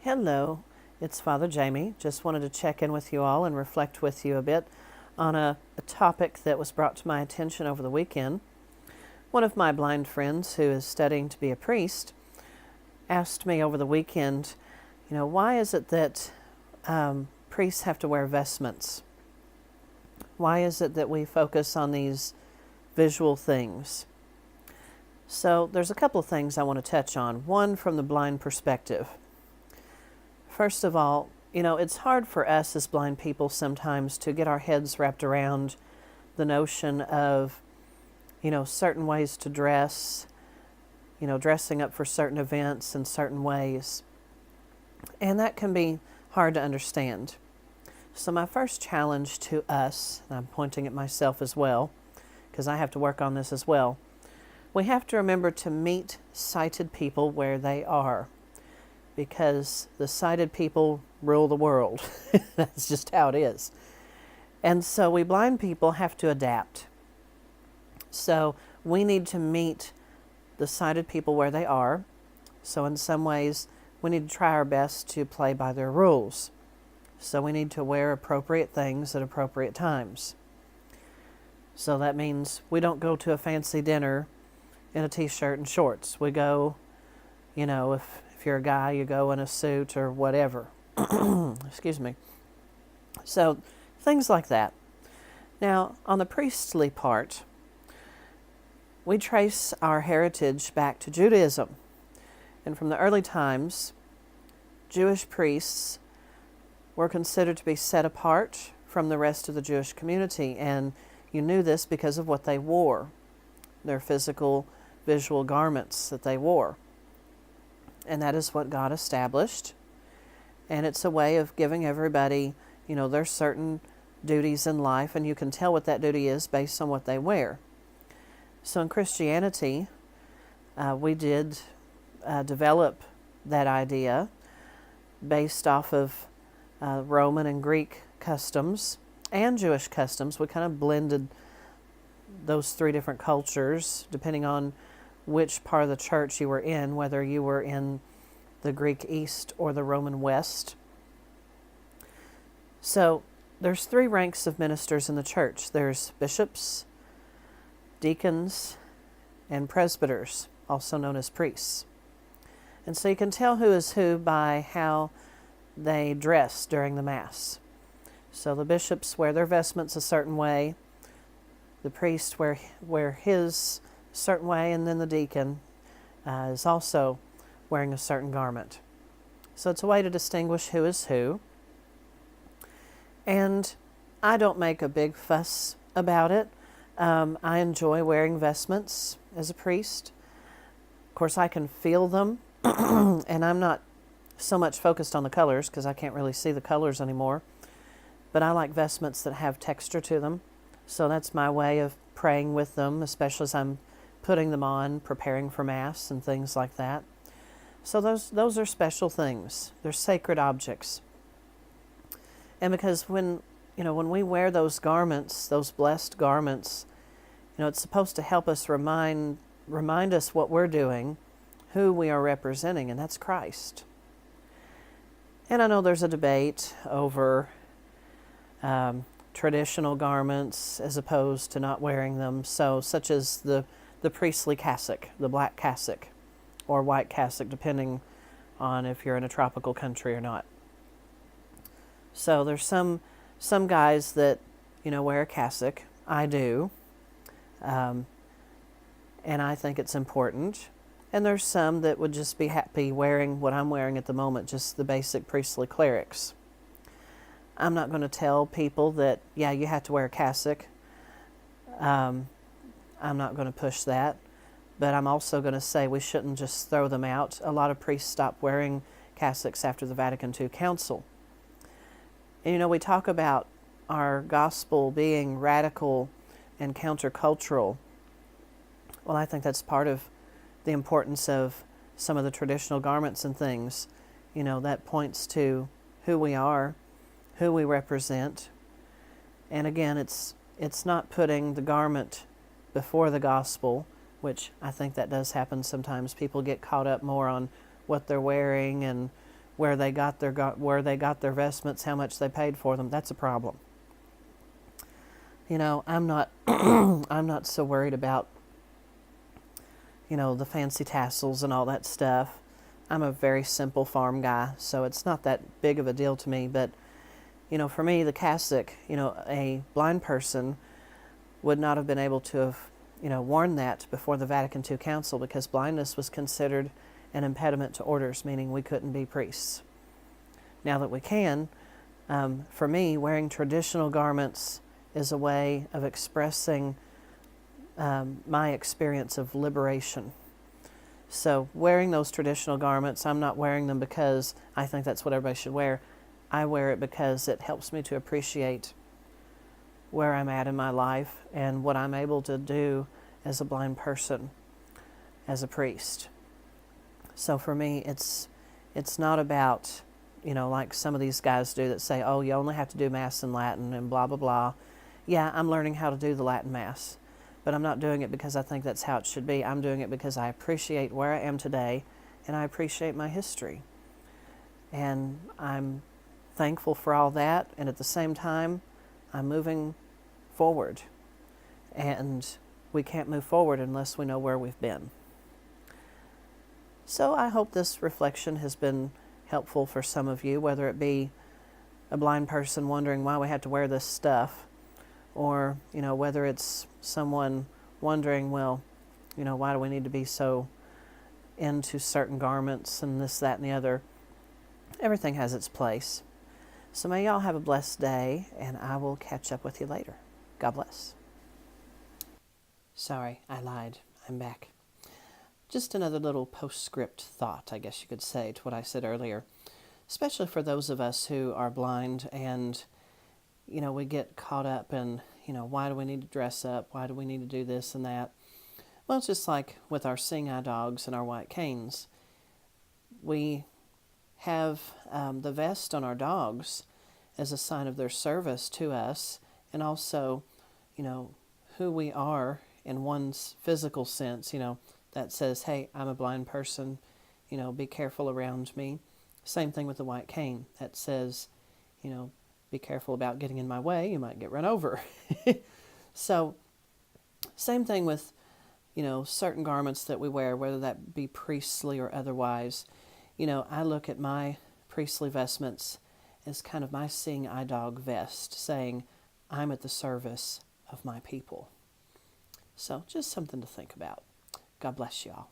Hello, it's Father Jamie. Just wanted to check in with you all and reflect with you a bit on a topic that was brought to my attention over the weekend. One of my blind friends who is studying to be a priest asked me over the weekend, why is it that priests have to wear vestments? Why is it that we focus on these visual things? So there's a couple of things I want to touch on. One, from the blind perspective. First of all, it's hard for us as blind people sometimes to get our heads wrapped around the notion of, certain ways to dress, dressing up for certain events in certain ways. And that can be hard to understand. So my first challenge to us, and I'm pointing at myself as well, because I have to work on this as well, we have to remember to meet sighted people where they are, because the sighted people rule the world. That's just how it is. And so we blind people have to adapt. So we need to meet the sighted people where they are. So in some ways, we need to try our best to play by their rules. So we need to wear appropriate things at appropriate times. So that means we don't go to a fancy dinner in a t-shirt and shorts. We go, if you're a guy, you go in a suit or whatever. Excuse me. So things like that. Now, on the priestly part, we trace our heritage back to Judaism. And from the early times, Jewish priests were considered to be set apart from the rest of the Jewish community. And you knew this because of what they wore, their physical, visual garments that they wore. And that is what God established. And it's a way of giving everybody, there's certain duties in life, and you can tell what that duty is based on what they wear. So in Christianity, we did develop that idea based off of Roman and Greek customs and Jewish customs. We kind of blended those three different cultures depending on which part of the church you were in, whether you were in the Greek East or the Roman West. So there's three ranks of ministers in the church. There's bishops, deacons, and presbyters, also known as priests. And so you can tell who is who by how they dress during the Mass. So the bishops wear their vestments a certain way, the priest wear his certain way, and then the deacon is also wearing a certain garment. So it's a way to distinguish who is who. And I don't make a big fuss about it. I enjoy wearing vestments as a priest. Of course, I can feel them, and I'm not so much focused on the colors because I can't really see the colors anymore. But I like vestments that have texture to them. So that's my way of praying with them, especially as I'm putting them on, preparing for Mass and things like that. So those are special things. They're sacred objects. And because when we wear those garments, those blessed garments, it's supposed to help us remind us what we're doing, who we are representing, and that's Christ. And I know there's a debate over traditional garments as opposed to not wearing them, such as the priestly cassock, the black cassock, or white cassock, depending on if you're in a tropical country or not. So there's some guys that, wear a cassock. I do. And I think it's important. And there's some that would just be happy wearing what I'm wearing at the moment, just the basic priestly clerics. I'm not going to tell people that, you have to wear a cassock. I'm not going to push that. But I'm also going to say we shouldn't just throw them out. A lot of priests stopped wearing cassocks after the Vatican II Council. And we talk about our gospel being radical and countercultural. Well, I think that's part of the importance of some of the traditional garments and things. That points to who we are, who we represent. And again, it's not putting the garment before the gospel, which I think that does happen sometimes. People get caught up more on what they're wearing and where they got their vestments, how much they paid for them. That's a problem. I'm not I'm not so worried about the fancy tassels and all that stuff. I'm a very simple farm guy, so it's not that big of a deal to me. But for me, the cassock, a blind person would not have been able to have worn that before the Vatican II Council, because blindness was considered an impediment to orders, meaning we couldn't be priests. Now that we can, for me, wearing traditional garments is a way of expressing my experience of liberation. So wearing those traditional garments, I'm not wearing them because I think that's what everybody should wear. I wear it because it helps me to appreciate where I'm at in my life and what I'm able to do as a blind person, as a priest. So for me, it's not about, like some of these guys do that say, oh, you only have to do Mass in Latin and blah, blah, blah. Yeah, I'm learning how to do the Latin Mass, but I'm not doing it because I think that's how it should be. I'm doing it because I appreciate where I am today and I appreciate my history. And I'm thankful for all that, and at the same time, I'm moving forward. And we can't move forward unless we know where we've been. So I hope this reflection has been helpful for some of you, whether it be a blind person wondering why we have to wear this stuff, or, whether it's someone wondering, well, why do we need to be so into certain garments and this, that, and the other. Everything has its place. So may y'all have a blessed day, and I will catch up with you later. God bless. Sorry, I lied. I'm back. Just another little postscript thought, I guess you could say, to what I said earlier, especially for those of us who are blind and, we get caught up in, why do we need to dress up? Why do we need to do this and that? Well, it's just like with our seeing eye dogs and our white canes. We have the vest on our dogs as a sign of their service to us, and also, who we are in one's physical sense, that says, hey, I'm a blind person, be careful around me. Same thing with the white cane. That says, be careful about getting in my way, you might get run over. So, same thing with, certain garments that we wear, whether that be priestly or otherwise. I look at my priestly vestments as kind of my seeing eye dog vest, saying, I'm at the service of my people. So, just something to think about. God bless you all.